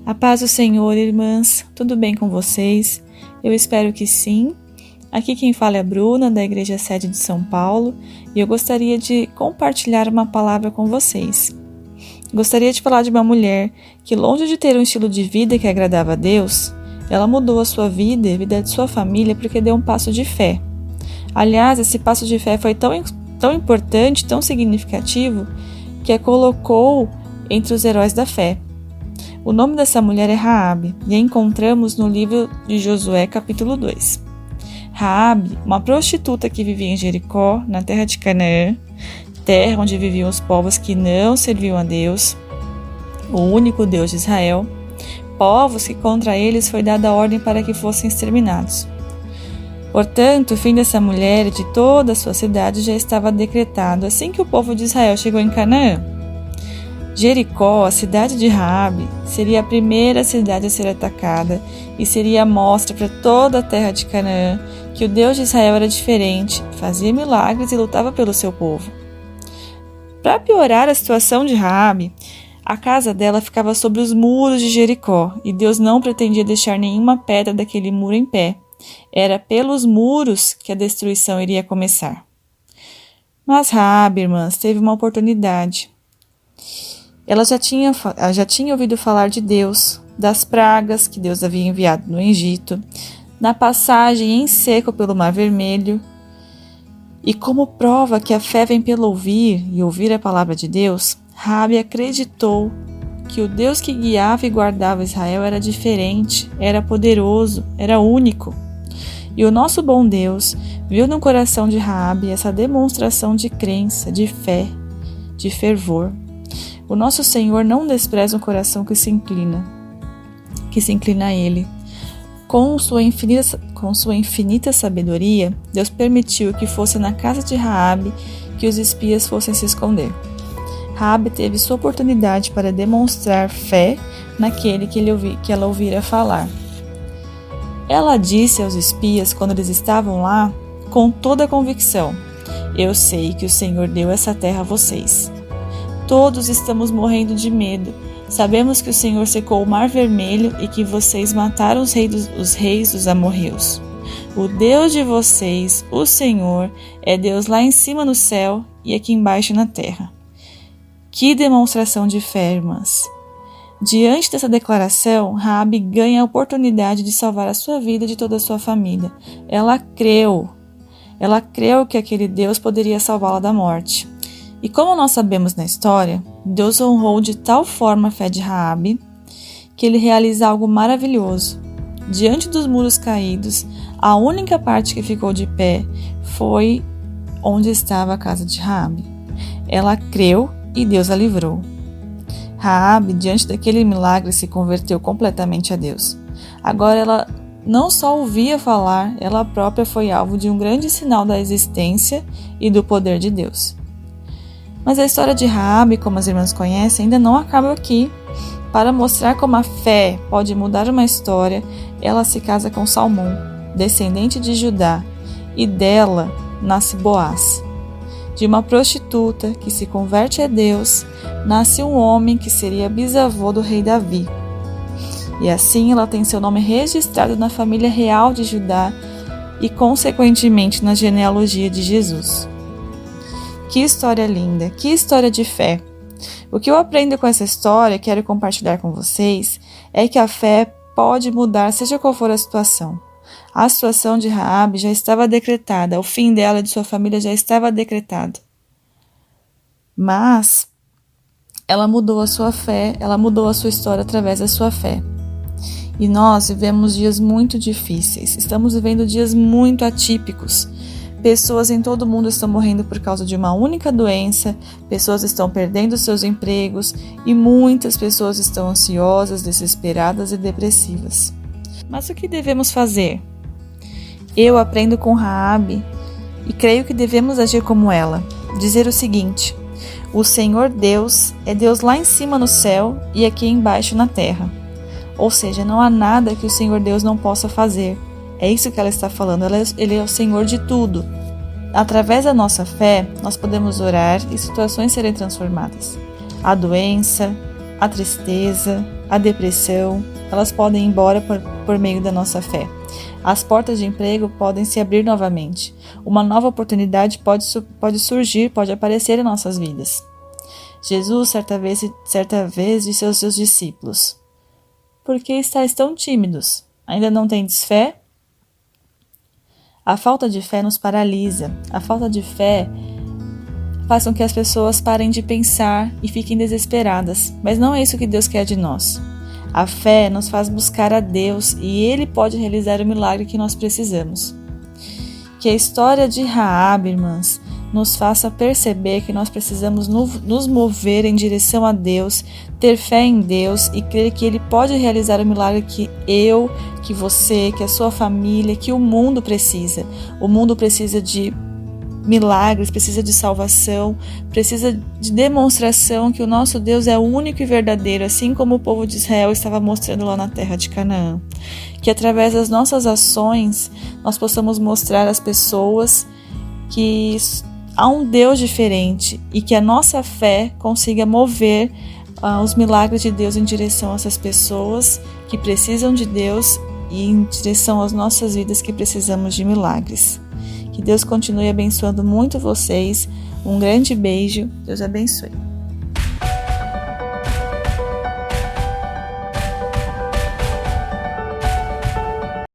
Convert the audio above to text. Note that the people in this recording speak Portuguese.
A paz do Senhor, irmãs, tudo bem com vocês? Eu espero que sim. Aqui quem fala é a Bruna, da Igreja Sede de São Paulo, e eu gostaria de compartilhar uma palavra com vocês. Gostaria de falar de uma mulher que, longe de ter um estilo de vida que agradava a Deus, ela mudou a sua vida e a vida de sua família porque deu um passo de fé. Aliás, esse passo de fé foi tão importante, tão significativo, que a colocou entre os heróis da fé. O nome dessa mulher é Raabe, e a encontramos no livro de Josué, capítulo 2. Raabe, uma prostituta que vivia em Jericó, na terra de Canaã, terra onde viviam os povos que não serviam a Deus, o único Deus de Israel, povos que contra eles foi dada a ordem para que fossem exterminados. Portanto, o fim dessa mulher e de toda a sua cidade já estava decretado assim que o povo de Israel chegou em Canaã. Jericó, a cidade de Raabe, seria a primeira cidade a ser atacada e seria a mostra para toda a terra de Canaã que o Deus de Israel era diferente, fazia milagres e lutava pelo seu povo. Para piorar a situação de Raabe, a casa dela ficava sobre os muros de Jericó e Deus não pretendia deixar nenhuma pedra daquele muro em pé. Era pelos muros que a destruição iria começar. Mas Raabe, irmãs, teve uma oportunidade. Ela já tinha ouvido falar de Deus, das pragas que Deus havia enviado no Egito, na passagem em seco pelo Mar Vermelho. E como prova que a fé vem pelo ouvir e ouvir a palavra de Deus, Raabe acreditou que o Deus que guiava e guardava Israel era diferente, era poderoso, era único. E o nosso bom Deus viu no coração de Raabe essa demonstração de crença, de fé, de fervor. O nosso Senhor não despreza um coração que se inclina a Ele. Com sua infinita sabedoria, Deus permitiu que fosse na casa de Raabe que os espias fossem se esconder. Raabe teve sua oportunidade para demonstrar fé naquele que ela ouvira falar. Ela disse aos espias, quando eles estavam lá, com toda a convicção: "Eu sei que o Senhor deu essa terra a vocês. Todos estamos morrendo de medo. Sabemos que o Senhor secou o Mar Vermelho e que vocês mataram os reis dos amorreus. O Deus de vocês, o Senhor, é Deus lá em cima no céu e aqui embaixo na terra." Que demonstração de fé, irmãs! Diante dessa declaração, Raabe ganha a oportunidade de salvar a sua vida e de toda a sua família. Ela creu que aquele Deus poderia salvá-la da morte. E como nós sabemos na história, Deus honrou de tal forma a fé de Raabe que ele realiza algo maravilhoso. Diante dos muros caídos, a única parte que ficou de pé foi onde estava a casa de Raabe. Ela creu e Deus a livrou. Raabe, diante daquele milagre, se converteu completamente a Deus. Agora ela não só ouvia falar, ela própria foi alvo de um grande sinal da existência e do poder de Deus. Mas a história de Raabe, como as irmãs conhecem, ainda não acaba aqui. Para mostrar como a fé pode mudar uma história, ela se casa com Salmão, descendente de Judá, e dela nasce Boaz. De uma prostituta que se converte a Deus, nasce um homem que seria bisavô do rei Davi. E assim ela tem seu nome registrado na família real de Judá e, consequentemente, na genealogia de Jesus. Que história linda, que história de fé! O que eu aprendo com essa história e quero compartilhar com vocês é que a fé pode mudar seja qual for a situação. A situação de Raabe já estava decretada, o fim dela e de sua família já estava decretado. Mas ela mudou a sua fé, ela mudou a sua história através da sua fé. E nós vivemos dias muito difíceis, estamos vivendo dias muito atípicos. Pessoas em todo o mundo estão morrendo por causa de uma única doença, pessoas estão perdendo seus empregos e muitas pessoas estão ansiosas, desesperadas e depressivas. Mas o que devemos fazer? Eu aprendo com Raabe e creio que devemos agir como ela. Dizer o seguinte: o Senhor Deus é Deus lá em cima no céu e aqui embaixo na terra. Ou seja, não há nada que o Senhor Deus não possa fazer. É isso que ela está falando, Ele é o Senhor de tudo. Através da nossa fé, nós podemos orar e situações serem transformadas. A doença, a tristeza, a depressão, elas podem ir embora por meio da nossa fé. As portas de emprego podem se abrir novamente. Uma nova oportunidade pode surgir, pode aparecer em nossas vidas. Jesus, certa vez, disse aos seus discípulos: por que estáis tão tímidos? Ainda não tendes fé? A falta de fé nos paralisa. A falta de fé faz com que as pessoas parem de pensar e fiquem desesperadas. Mas não é isso que Deus quer de nós. A fé nos faz buscar a Deus e Ele pode realizar o milagre que nós precisamos. Que a história de Raabe, irmãs, nos faça perceber que nós precisamos nos mover em direção a Deus, ter fé em Deus e crer que Ele pode realizar o milagre que eu, que você, que a sua família, que o mundo precisa. O mundo precisa de milagres, precisa de salvação, precisa de demonstração que o nosso Deus é único e verdadeiro, assim como o povo de Israel estava mostrando lá na terra de Canaã. Que através das nossas ações nós possamos mostrar às pessoas que há um Deus diferente e que a nossa fé consiga mover os milagres de Deus em direção a essas pessoas que precisam de Deus e em direção às nossas vidas que precisamos de milagres. Que Deus continue abençoando muito vocês. Um grande beijo. Deus abençoe.